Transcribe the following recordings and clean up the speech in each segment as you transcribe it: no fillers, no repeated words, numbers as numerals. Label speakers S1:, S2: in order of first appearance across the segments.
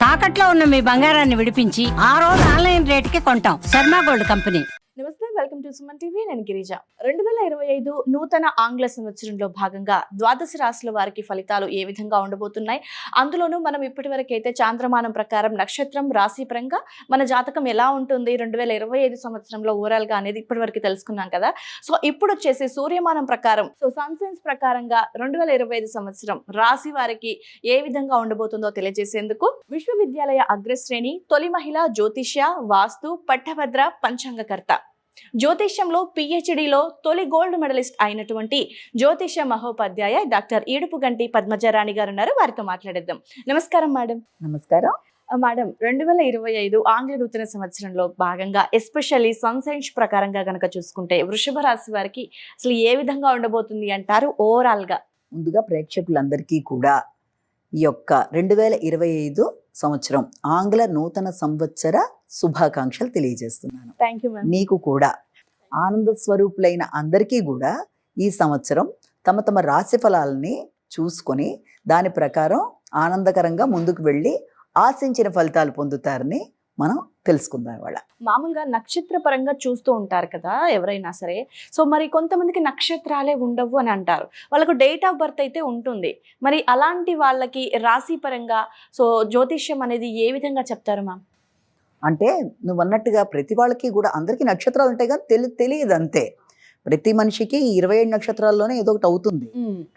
S1: తాకట్లో ఉన్న మీ బంగారాన్ని విడిపించి ఆ రోజు ఆన్లైన్ రేటుకి కొంటాం. Sharma gold company.
S2: నమస్తే, వెల్కమ్ టు సుమన్ టీవీ. నేను గిరిజ. 2025 నూతన ఆంగ్ల సంవత్సరంలో భాగంగా ద్వాదశ రాశుల వారికి ఫలితాలు ఏ విధంగా ఉండబోతున్నాయి, అందులోనూ మనం ఇప్పటి వరకు అయితే చాంద్రమానం ప్రకారం నక్షత్రం రాశి పరంగా మన జాతకం ఎలా ఉంటుంది 2025 సంవత్సరంలో ఓవరాల్ గా అనేది ఇప్పటి వరకు తెలుసుకున్నాం కదా. సో ఇప్పుడు వచ్చేసి సూర్యమానం ప్రకారం, సో సన్ సైన్స్ ప్రకారంగా 2025 సంవత్సరం రాశి వారికి ఏ విధంగా ఉండబోతుందో తెలియజేసేందుకు విశ్వవిద్యాలయ అగ్రశ్రేణి తొలి మహిళ జ్యోతిష్య వాస్తు పట్టభద్ర పంచాంగకర్త, జ్యోతిష్యంలో పిహెచ్డిలో తొలి గోల్డ్ మెడలిస్ట్ అయినటువంటి జ్యోతిష్య మహోపాధ్యాయ డాక్టర్ ఈడుపుగంటి పద్మజరాణి గారు ఉన్నారు. వారితో మాట్లాడేద్దాం. నమస్కారం మేడం.
S3: నమస్కారం
S2: మేడం, 2025 ఆంగ్ల నూతన సంవత్సరంలో భాగంగా ఎస్పెషల్లీ సన్ సైన్స్ ప్రకారంగా గనక చూసుకుంటే వృషభ రాశి వారికి అసలు ఏ విధంగా ఉండబోతుంది అంటారు ఓవరాల్ గా?
S3: ముందుగా ప్రేక్షకులందరికీ కూడా ఈ యొక్క 2025 సంవత్సరం ఆంగ్ల నూతన సంవత్సర శుభాకాంక్షలు తెలియజేస్తున్నాను.
S2: Thank you ma'am.
S3: మీకు కూడా ఆనంద స్వరూపులైన అందరికీ కూడా ఈ సంవత్సరం తమ తమ రాశి ఫలాలని చూసుకొని దాని ప్రకారం ఆనందకరంగా ముందుకు వెళ్ళి ఆశించిన ఫలితాలు పొందుతారని మనం తెలుసుకుందాం ఇవాళ.
S2: మామూలుగా నక్షత్ర పరంగా చూస్తూ ఉంటారు కదా ఎవరైనా సరే. సో మరి కొంతమందికి నక్షత్రాలే ఉండవు అని అంటారు, వాళ్ళకు డేట్ ఆఫ్ బర్త్ అయితే ఉంటుంది. మరి అలాంటి వాళ్ళకి రాశి పరంగా సో జ్యోతిష్యం అనేది ఏ విధంగా చెప్తారు మ్యామ్?
S3: అంటే నువ్వు అన్నట్టుగా ప్రతి వాళ్ళకి కూడా అందరికీ నక్షత్రాలు ఉంటాయి కానీ తెలియదు అంతే. ప్రతి మనిషికి 27 నక్షత్రాల్లోనే ఏదో ఒకటి అవుతుంది,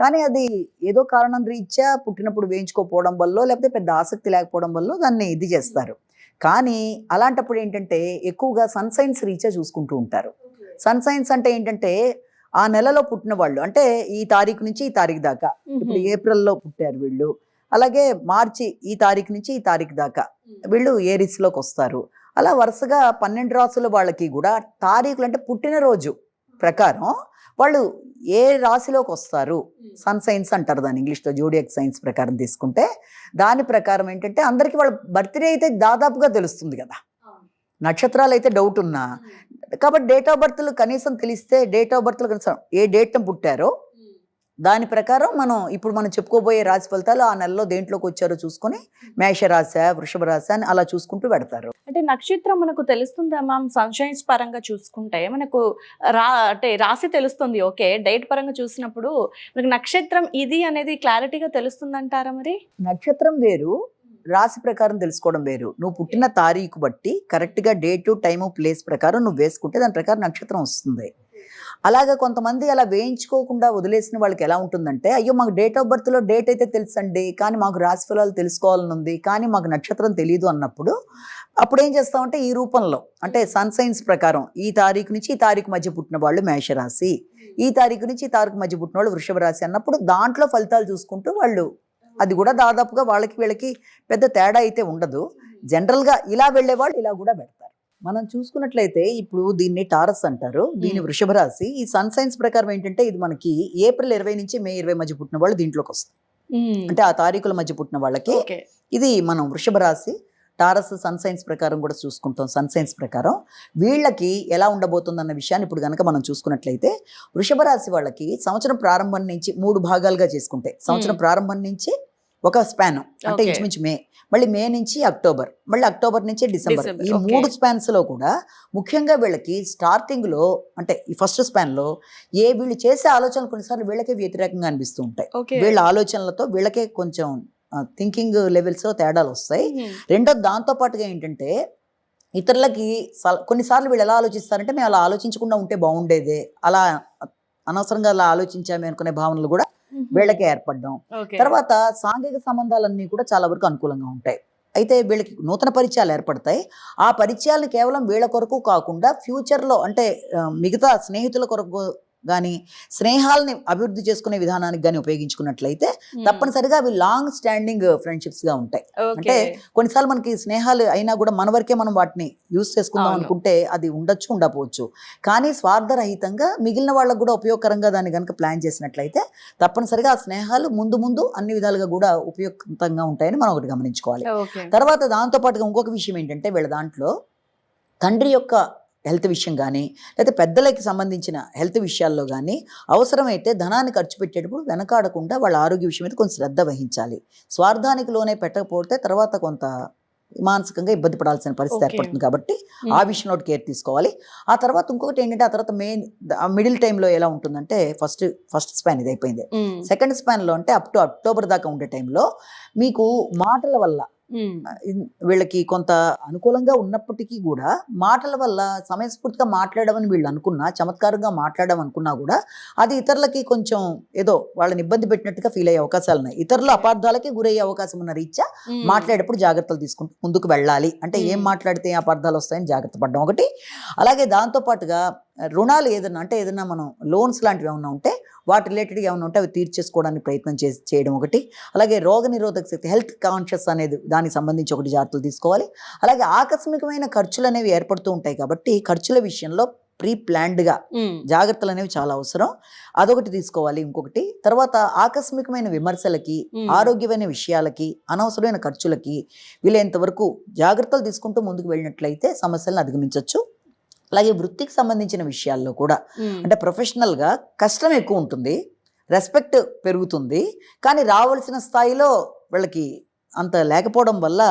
S3: కానీ అది ఏదో కారణం రీత్యా పుట్టినప్పుడు వేయించుకోకపోవడం వల్ల లేకపోతే పెద్ద ఆసక్తి లేకపోవడం వల్ల దాన్ని ఇది చేస్తారు. కానీ అలాంటప్పుడు ఏంటంటే ఎక్కువగా సన్ సైన్స్ రీత్యా చూసుకుంటూ ఉంటారు. సన్ సైన్స్ అంటే ఏంటంటే ఆ నెలలో పుట్టిన వాళ్ళు, అంటే ఈ తారీఖు నుంచి ఈ తారీఖు దాకా, ఇప్పుడు ఏప్రిల్లో పుట్టారు వీళ్ళు, అలాగే మార్చి ఈ తారీఖు నుంచి ఈ తారీఖు దాకా వీళ్ళు ఏరిస్లోకి వస్తారు. అలా వరుసగా 12 రాసుల వాళ్ళకి కూడా తారీఖులు అంటే పుట్టినరోజు ప్రకారం వాళ్ళు ఏ రాశిలోకి వస్తారు సన్ సైన్స్ అంటారు దాన్ని, ఇంగ్లీష్లో జోడియాక్ సైన్స్ ప్రకారం తీసుకుంటే దాని ప్రకారం ఏంటంటే అందరికీ వాళ్ళ బర్త్డే అయితే దాదాపుగా తెలుస్తుంది కదా, నక్షత్రాలు అయితే డౌట్ ఉన్నా. కాబట్టి డేట్ ఆఫ్ బర్త్లు కనీసం తెలిస్తే డేట్ ఆఫ్ బర్త్లు కనీసం ఏ డేట్న పుట్టారో దాని ప్రకారం మనం చెప్పుకోబోయే రాశి ఫలితాలు ఆ నెలలో దేంట్లోకి వచ్చారో చూసుకొని మేషరాశి వృషభ రాశి అని అలా చూసుకుంటూ పెడతారు.
S2: అంటే నక్షత్రం మనకు తెలుస్తుందా మ్యామ్? సన్షైన్స్ పరంగా చూసుకుంటే మనకు అంటే రాశి తెలుస్తుంది, ఓకే. డేట్ పరంగా చూసినప్పుడు మనకు నక్షత్రం ఇది అనేది క్లారిటీగా తెలుస్తుంది అంటారా? మరి
S3: నక్షత్రం వేరు, రాశి ప్రకారం తెలుసుకోవడం వేరు. నువ్వు పుట్టిన తారీఖు బట్టి కరెక్ట్గా డేటు టైము ప్లేస్ ప్రకారం నువ్వు వేసుకుంటే దాని ప్రకారం నక్షత్రం వస్తుంది. అలాగే కొంతమంది అలా వేయించుకోకుండా వదిలేసిన వాళ్ళకి ఎలా ఉంటుందంటే, అయ్యో మాకు డేట్ ఆఫ్ బర్త్లో డేట్ అయితే తెలుసండి కానీ మాకు రాశి ఫలాలు తెలుసుకోవాలని ఉంది కానీ మాకు నక్షత్రం తెలియదు అన్నప్పుడు అప్పుడు ఏం చేస్తామంటే ఈ రూపంలో అంటే సన్ సైన్స్ ప్రకారం ఈ తారీఖు నుంచి ఈ తారీఖు మధ్య పుట్టిన వాళ్ళు మేషరాశి, ఈ తారీఖు నుంచి ఈ తారీఖు మధ్య పుట్టిన వాళ్ళు వృషభ రాశి అన్నప్పుడు దాంట్లో ఫలితాలు చూసుకుంటూ వాళ్ళు, అది కూడా దాదాపుగా వాళ్ళకి వీళ్ళకి పెద్ద తేడా అయితే ఉండదు. జనరల్గా ఇలా వెళ్ళే వాళ్ళు ఇలా కూడా పెడతారు. మనం చూసుకున్నట్లయితే ఇప్పుడు దీన్ని టారస్ అంటారు, దీని వృషభ రాశి. ఈ సన్ సైన్స్ ప్రకారం ఏంటంటే ఇది మనకి ఏప్రిల్ 20 నుంచి మే 20 మధ్య పుట్టిన వాళ్ళు దీంట్లోకి వస్తారు. అంటే ఆ తారీఖుల మధ్య పుట్టిన వాళ్ళకి ఇది మనం వృషభ రాశి. టారస్ సన్ సైన్స్ ప్రకారం కూడా చూసుకుంటాం. సన్ సైన్స్ ప్రకారం వీళ్ళకి ఎలా ఉండబోతుంది అన్న విషయాన్ని ఇప్పుడు కనుక మనం చూసుకున్నట్లయితే వృషభ రాశి వాళ్ళకి సంవత్సరం ప్రారంభం నుంచి 3 భాగాలుగా చేసుకుంటే, సంవత్సరం ప్రారంభం నుంచి ఒక స్పాన్ అంటే ఇంచుమించు మే, మళ్ళీ మే నుంచి అక్టోబర్, మళ్ళీ అక్టోబర్ నుంచి డిసెంబర్, ఈ 3 స్పాన్స్లో కూడా ముఖ్యంగా వీళ్ళకి స్టార్టింగ్లో అంటే ఈ ఫస్ట్ స్పాన్లో వీళ్ళు చేసే ఆలోచనలు కొన్నిసార్లు వీళ్ళకే వ్యతిరేకంగా అనిపిస్తూ ఉంటాయి. వీళ్ళ ఆలోచనలతో వీళ్ళకే కొంచెం థింకింగ్ లెవెల్స్ తేడాలు వస్తాయి. రెండోది దాంతో పాటుగా ఏంటంటే ఇతరులకి కొన్నిసార్లు వీళ్ళు ఎలా ఆలోచిస్తారంటే మేము అలా ఆలోచించకుండా ఉంటే బాగుండేదే, అలా అనవసరంగా అలా ఆలోచించామే అనుకునే భావనలు కూడా వీళ్ళకే ఏర్పడడం. తర్వాత సాంఘిక సంబంధాలన్నీ కూడా చాలా వరకు అనుకూలంగా ఉంటాయి. అయితే వీళ్ళకి నూతన పరిచయాలు ఏర్పడతాయి. ఆ పరిచయాలను కేవలం వీళ్ళ కొరకు కాకుండా ఫ్యూచర్లో అంటే మిగతా స్నేహితుల కొరకు కానీ స్నేహాలని అభివృద్ధి చేసుకునే విధానానికి కానీ ఉపయోగించుకున్నట్లయితే తప్పనిసరిగా అవి లాంగ్ స్టాండింగ్ ఫ్రెండ్షిప్స్గా ఉంటాయి. అంటే కొన్నిసార్లు మనకి స్నేహాలు అయినా కూడా మన వరకే మనం వాటిని యూజ్ చేసుకుందాం అనుకుంటే అది ఉండొచ్చు ఉండకపోవచ్చు, కానీ స్వార్థరహితంగా మిగిలిన వాళ్ళకు కూడా ఉపయోగకరంగా దాన్ని కనుక ప్లాన్ చేసినట్లయితే తప్పనిసరిగా ఆ స్నేహాలు ముందు ముందు అన్ని విధాలుగా కూడా ఉపయోగకరంగా ఉంటాయని మనం ఒకటి గమనించుకోవాలి. తర్వాత దాంతోపాటుగా ఇంకొక విషయం ఏంటంటే వీళ్ళ దాంట్లో తండ్రి యొక్క హెల్త్ విషయం కానీ లేకపోతే పెద్దలకి సంబంధించిన హెల్త్ విషయాల్లో కానీ అవసరమైతే ధనాన్ని ఖర్చు పెట్టేటప్పుడు వెనకాడకుండా వాళ్ళ ఆరోగ్య విషయం మీద కొంచెం శ్రద్ధ వహించాలి. స్వార్థానికి లోనే పెట్టకపోతే తర్వాత కొంత మానసికంగా ఇబ్బంది పడాల్సిన పరిస్థితి
S2: Okay.
S3: ఏర్పడుతుంది కాబట్టి ఆ విషయంలో కేర్ తీసుకోవాలి. ఆ తర్వాత ఇంకొకటి ఏంటంటే ఆ తర్వాత మిడిల్ టైంలో ఎలా ఉంటుందంటే ఫస్ట్ స్పాన్ ఇది అయిపోయింది. సెకండ్ స్పాన్లో అంటే అప్ టు అక్టోబర్ దాకా ఉండే టైంలో మీకు మాటల వల్ల వీళ్ళకి కొంత అనుకూలంగా ఉన్నప్పటికీ కూడా మాటల వల్ల సమయస్ఫూర్తిగా మాట్లాడమని వీళ్ళు అనుకున్నా, చమత్కారంగా మాట్లాడడం అనుకున్నా కూడా అది ఇతరులకి కొంచెం ఏదో వాళ్ళని ఇబ్బంది పెట్టినట్టుగా ఫీల్ అయ్యే అవకాశాలు ఉన్నాయి. ఇతరుల అపార్థాలకి గురయ్యే అవకాశం ఉన్న రీత్యా మాట్లాడేటప్పుడు జాగ్రత్తలు తీసుకుంటూ ముందుకు వెళ్ళాలి. అంటే ఏం మాట్లాడితే అపార్థాలు వస్తాయని జాగ్రత్త పడడం ఒకటి. అలాగే దాంతోపాటుగా రుణాలు ఏదైనా మనం లోన్స్ లాంటివి ఏమైనా ఉంటే వాటి రిలేటెడ్గా ఏమైనా ఉంటే అవి తీర్చేసుకోవడానికి ప్రయత్నం చేయడం ఒకటి. అలాగే రోగ నిరోధక శక్తి, హెల్త్ కాన్షియస్ అనేది దానికి సంబంధించి ఒకటి జాగ్రత్తలు తీసుకోవాలి. అలాగే ఆకస్మికమైన ఖర్చులు అనేవి ఏర్పడుతూ ఉంటాయి కాబట్టి ఖర్చుల విషయంలో ప్రీ ప్లాన్డ్గా జాగ్రత్తలు అనేవి చాలా అవసరం. అదొకటి తీసుకోవాలి. ఇంకొకటి తర్వాత ఆకస్మికమైన విమర్శలకి, ఆరోగ్యమైన విషయాలకి, అనవసరమైన ఖర్చులకి వీలైనంత వరకు జాగ్రత్తలు తీసుకుంటూ ముందుకు వెళ్ళినట్లయితే సమస్యలను అధిగమించవచ్చు. అలాగే వృత్తికి సంబంధించిన విషయాల్లో కూడా అంటే ప్రొఫెషనల్గా కష్టం ఎక్కువ ఉంటుంది, రెస్పెక్ట్ పెరుగుతుంది, కానీ రావాల్సిన స్థాయిలో వాళ్ళకి అంత లేకపోవడం వల్ల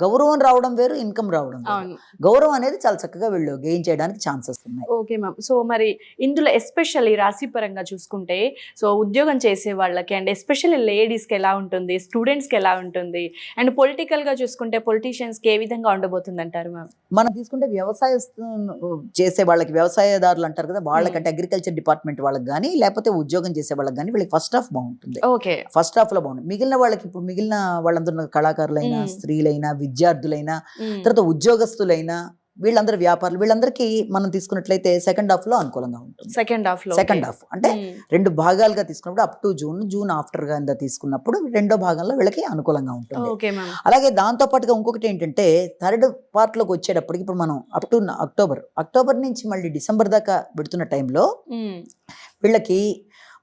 S3: గౌరవం రావడం వేరు, ఇన్కమ్ రావడం వేరు. గౌరవం అనేది చాలా చక్కగా వీళ్ళు గెయిన్ చేయడానికి ఛాన్సెస్ ఉన్నాయి.
S2: Okay ma'am. సో మరి ఇందులో ఎస్పెషల్లీ రాశి పరంగా చూసుకుంటే సో ఉద్యోగం చేసే వాళ్ళకి అండ్ ఎస్పెషల్లీ లేడీస్కి ఎలా ఉంటుంది, స్టూడెంట్స్కి ఎలా ఉంటుంది, అండ్ పొలిటికల్గా చూసుకుంటే పొలిటీషియన్స్కి ఏ విధంగా ఉండబోతుంది అంటారు మ్యామ్?
S3: మనం తీసుకుంటే చేసే వాళ్ళకి, వ్యవసాయదారులు అంటారు కదా, వాళ్ళకంటే అగ్రికల్చర్ డిపార్ట్మెంట్ వాళ్ళకి కానీ లేకపోతే ఉద్యోగం చేసే వాళ్ళకి కానీ వీళ్ళకి ఫస్ట్ హాఫ్ బాగుంటుంది.
S2: ఓకే,
S3: ఫస్ట్ హాఫ్ లో బాగుంటుంది. మిగిలిన వాళ్ళకి ఇప్పుడు మిగిలిన వాళ్ళందరూ కళాకారులైనా, స్త్రీలైనా, విద్యార్థులైనా, తర్వాత ఉద్యోగస్తులైనా, వీళ్ళందరూ వ్యాపారులు, వీళ్ళందరికీ మనం తీసుకున్నట్లయితే సెకండ్ హాఫ్ లో అనుకూలంగా ఉంటుంది. సెకండ్ హాఫ్ అంటే 2 భాగాలుగా తీసుకున్నప్పుడు అప్ టు జూన్ ఆఫ్టర్ గా తీసుకున్నప్పుడు 2వ భాగంలో వీళ్ళకి అనుకూలంగా ఉంటుంది. అలాగే దాంతో పాటుగా ఇంకొకటి ఏంటంటే థర్డ్ పార్ట్ లోకి వచ్చేటప్పటికి ఇప్పుడు మనం అప్ టు అక్టోబర్ నుంచి మళ్ళీ డిసెంబర్ దాకా పెడుతున్న టైంలో వీళ్ళకి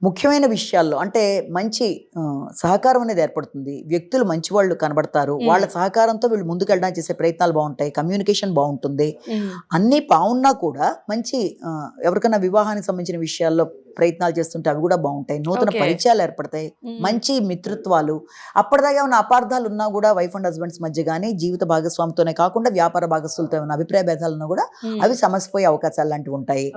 S3: ముఖ్యమైన విషయాల్లో అంటే మంచి సహకారం అనేది ఏర్పడుతుంది. వ్యక్తులు మంచి వాళ్ళు కనబడతారు. వాళ్ళ సహకారంతో వీళ్ళు ముందుకెళ్ళడానికి చేసే ప్రయత్నాలు బాగుంటాయి. కమ్యూనికేషన్ బాగుంటుంది. అన్నీ బాగున్నా కూడా మంచి ఎవరికైనా వివాహానికి సంబంధించిన విషయాల్లో ప్రయత్నాలు చేస్తుంటే అవి కూడా బాగుంటాయి. నూతన పరిచయాలు ఏర్పడతాయి. మంచి మిత్రత్వాలు, అప్పటిదాకా ఏమైనా అపార్థాలు ఉన్నా కూడా వైఫ్ అండ్ హస్బెండ్స్ మధ్య కానీ, జీవిత భాగస్వామితోనే కాకుండా వ్యాపార భాగస్వాములతో ఏమైనా అభిప్రాయ భేదాలు ఉన్నా కూడా అవి సమసిపోయే అవకాశాలు లాంటివి ఉంటాయి.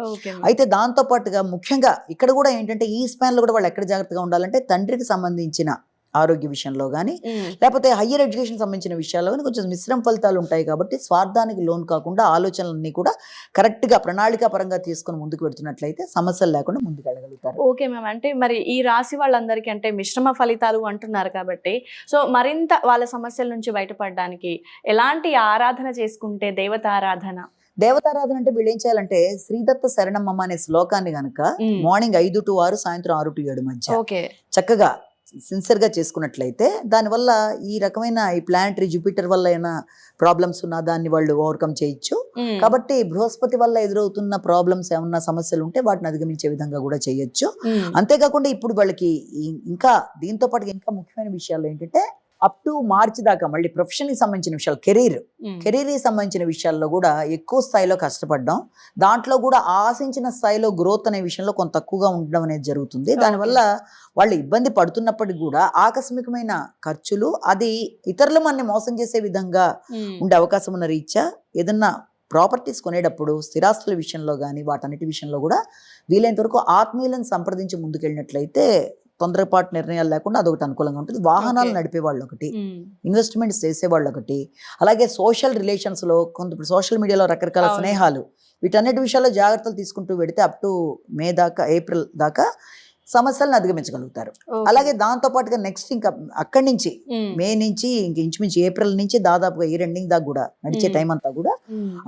S3: అయితే దాంతో పాటుగా ముఖ్యంగా ఇక్కడ కూడా ఏంటంటే ఈ స్పాన్ లో కూడా వాళ్ళు ఎక్కడ జాగ్రత్తగా ఉండాలంటే తండ్రికి సంబంధించిన ఆరోగ్య విషయంలో కానీ లేకపోతే హయ్యర్ ఎడ్యుకేషన్ సంబంధించిన విషయాల్లో కానీ కొంచెం మిశ్రమ ఫలితాలు ఉంటాయి. కాబట్టి స్వార్థానికి లోన్ కాకుండా ఆలోచనలన్నీ కూడా కరెక్ట్గా ప్రణాళికా పరంగా తీసుకొని ముందుకు పెడుతున్నట్లయితే సమస్యలు లేకుండా ముందుకు వెళ్ళగలుగుతారు.
S2: Okay ma'am. అంటే మరి ఈ రాశి వాళ్ళందరికీ అంటే మిశ్రమ ఫలితాలు అంటున్నారు కాబట్టి సో మరింత వాళ్ళ సమస్యల నుంచి బయటపడడానికి ఎలాంటి ఆరాధన చేసుకుంటే దేవతారాధన
S3: అంటే వీళ్ళు ఏం చేయాలంటే శ్రీదత్త శరణమ్మ అనే శ్లోకాన్ని గనక మార్నింగ్ 5 to 6, సాయంత్రం 6 to 7 మధ్య చక్కగా సిన్సియర్గా చేసుకున్నట్లయితే దానివల్ల ఈ రకమైన ఈ ప్లానటరీ జూపిటర్ వల్ల ఏమైనా ప్రాబ్లమ్స్ ఉన్నా దాన్ని వాళ్ళు ఓవర్కమ్ చేయొచ్చు. కాబట్టి బృహస్పతి వల్ల ఎదురవుతున్న ప్రాబ్లమ్స్ ఏమన్నా సమస్యలు ఉంటే వాటిని అధిగమించే విధంగా కూడా చేయొచ్చు. అంతేకాకుండా ఇప్పుడు వాళ్ళకి ఇంకా దీంతో పాటు ఇంకా ముఖ్యమైన విషయాలు ఏంటంటే అప్ టు మార్చి దాకా మళ్ళీ ప్రొఫెషన్కి సంబంధించిన విషయాలు, కెరీర్కి సంబంధించిన విషయాల్లో కూడా ఎక్కువ స్థాయిలో కష్టపడడం, దాంట్లో కూడా ఆశించిన స్థాయిలో గ్రోత్ అనే విషయంలో కొంత తక్కువగా ఉండడం అనేది జరుగుతుంది. దానివల్ల వాళ్ళు ఇబ్బంది పడుతున్నప్పటికీ కూడా ఆకస్మికమైన ఖర్చులు, అది ఇతరులు మనని మోసం చేసే విధంగా ఉండే అవకాశం ఉన్న రీత్యా ఏదన్నా ప్రాపర్టీస్ కొనేటప్పుడు స్థిరాస్తుల విషయంలో కానీ వాటన్నిటి విషయంలో కూడా వీలైనంత వరకు ఆత్మీయులను సంప్రదించి ముందుకెళ్ళినట్లయితే తొందరపాటు నిర్ణయాలు లేకుండా అదొకటి అనుకూలంగా ఉంటుంది. వాహనాలు నడిపే వాళ్ళు ఒకటి, ఇన్వెస్ట్మెంట్స్ చేసేవాళ్ళు ఒకటి, అలాగే సోషల్ రిలేషన్స్లో కొంత సోషల్ మీడియాలో రకరకాల స్నేహాలు, వీటన్నిటి విషయాల్లో జాగ్రత్తలు తీసుకుంటూ పెడితే అప్ టు మే దాకా, ఏప్రిల్ దాకా సమస్యలను అధిగమించగలుగుతారు. అలాగే దాంతో పాటుగా నెక్స్ట్ ఇంకా అక్కడి నుంచి మే నుంచి ఇంక ఇంచుమించు ఏప్రిల్ నుంచి దాదాపుగా ఈ ఎండింగ్ దాకా కూడా నడిచే టైం అంతా కూడా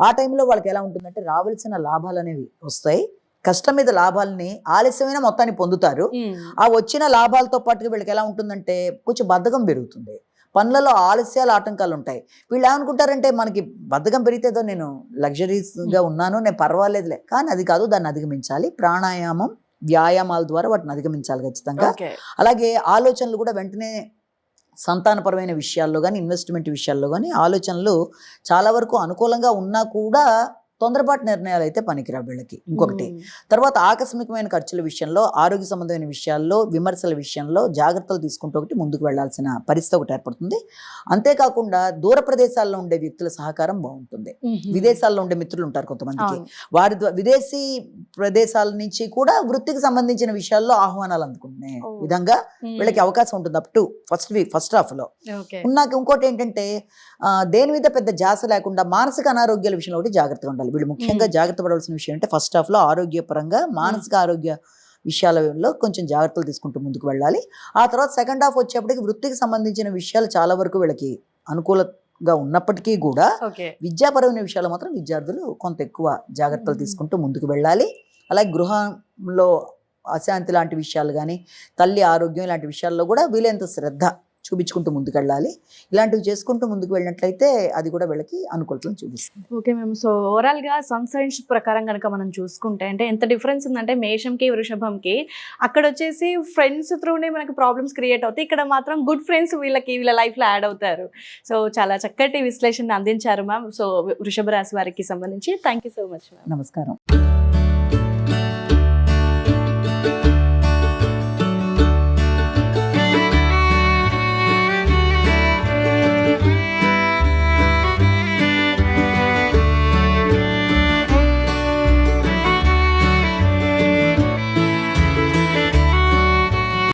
S3: ఆ టైంలో వాళ్ళకి ఎలా ఉంటుందంటే రావాల్సిన లాభాలు అనేవి వస్తాయి. కష్టం మీద లాభాలని ఆలస్యమైన మొత్తాన్ని పొందుతారు. ఆ వచ్చిన లాభాలతో పాటుగా వీళ్ళకి ఎలా ఉంటుందంటే కొంచెం బద్ధకం పెరుగుతుంది. పనులలో ఆలస్యాలు, ఆటంకాలు ఉంటాయి. వీళ్ళు ఏమనుకుంటారంటే మనకి బద్ధకం పెరిగితేదో నేను లగ్జరీస్గా ఉన్నాను, నేను పర్వాలేదులే, కానీ అది కాదు, దాన్ని అధిగమించాలి. ప్రాణాయామం, వ్యాయామాల ద్వారా వాటిని అధిగమించాలి ఖచ్చితంగా. అలాగే ఆలోచనలు కూడా వెంటనే సంతానపరమైన విషయాల్లో కానీ ఇన్వెస్ట్మెంట్ విషయాల్లో కానీ ఆలోచనలు చాలా వరకు అనుకూలంగా ఉన్నా కూడా తొందరపాటు నిర్ణయాలు అయితే పనికిరావు వీళ్ళకి. ఇంకొకటి తర్వాత ఆకస్మికమైన ఖర్చుల విషయంలో, ఆరోగ్య సంబంధమైన విషయాల్లో, విమర్శల విషయంలో జాగ్రత్తలు తీసుకుంటూ ఒకటి ముందుకు వెళ్లాల్సిన పరిస్థితి ఒకటి ఏర్పడుతుంది. అంతేకాకుండా దూర ప్రదేశాల్లో ఉండే వ్యక్తుల సహకారం బాగుంటుంది. విదేశాల్లో ఉండే మిత్రులు ఉంటారు కొంతమందికి, వారి విదేశీ ప్రదేశాల నుంచి కూడా వృత్తికి సంబంధించిన విషయాల్లో ఆహ్వానాలు అందుకునే విధంగా వీళ్ళకి అవకాశం ఉంటుంది అప్ టు ఫస్ట్ హాఫ్ లో. ఉన్నాక ఇంకోటి ఏంటంటే దేని మీద పెద్ద జాస లేకుండా మానసిక అనారోగ్యాల విషయంలో ఒకటి జాగ్రత్తగా ఉండాలి. వీళ్ళు ముఖ్యంగా జాగ్రత్త పడాల్సిన విషయం అంటే ఫస్ట్ హాఫ్ లో ఆరోగ్యపరంగా మానసిక ఆరోగ్య విషయాలలో కొంచెం జాగ్రత్తలు తీసుకుంటూ ముందుకు వెళ్ళాలి. ఆ తర్వాత సెకండ్ హాఫ్ వచ్చేప్పటికి వృత్తికి సంబంధించిన విషయాలు చాలా వరకు వీళ్ళకి అనుకూలంగా ఉన్నప్పటికీ కూడా విద్యాపరమైన విషయాలు మాత్రం విద్యార్థులు కొంత ఎక్కువ జాగ్రత్తలు తీసుకుంటూ ముందుకు వెళ్ళాలి. అలాగే గృహంలో అశాంతి లాంటి విషయాలు కానీ, తల్లి ఆరోగ్యం ఇలాంటి విషయాల్లో కూడా వీలైనంత శ్రద్ధ చూపించుకుంటూ ముందుకెళ్ళాలి. ఇలాంటివి చేసుకుంటూ ముందుకు వెళ్ళినట్లయితే అది కూడా వీళ్ళకి అనుకూలతను చూపిస్తుంది.
S2: Okay ma'am. సో ఓవరాల్ గా సన్ సైన్స్ ప్రకారం కనుక మనం చూసుకుంటే అంటే ఎంత డిఫరెన్స్ ఉందంటే మేషంకి వృషభంకి అక్కడ వచ్చేసి ఫ్రెండ్స్ త్రూనే మనకి ప్రాబ్లమ్స్ క్రియేట్ అవుతాయి, ఇక్కడ మాత్రం గుడ్ ఫ్రెండ్స్ వీళ్ళ లైఫ్ లో యాడ్ అవుతారు. సో చాలా చక్కటి విశ్లేషణ అందించారు మ్యామ్. సో వృషభ రాశి వారికి సంబంధించి thank you so much ma'am.
S3: నమస్కారం.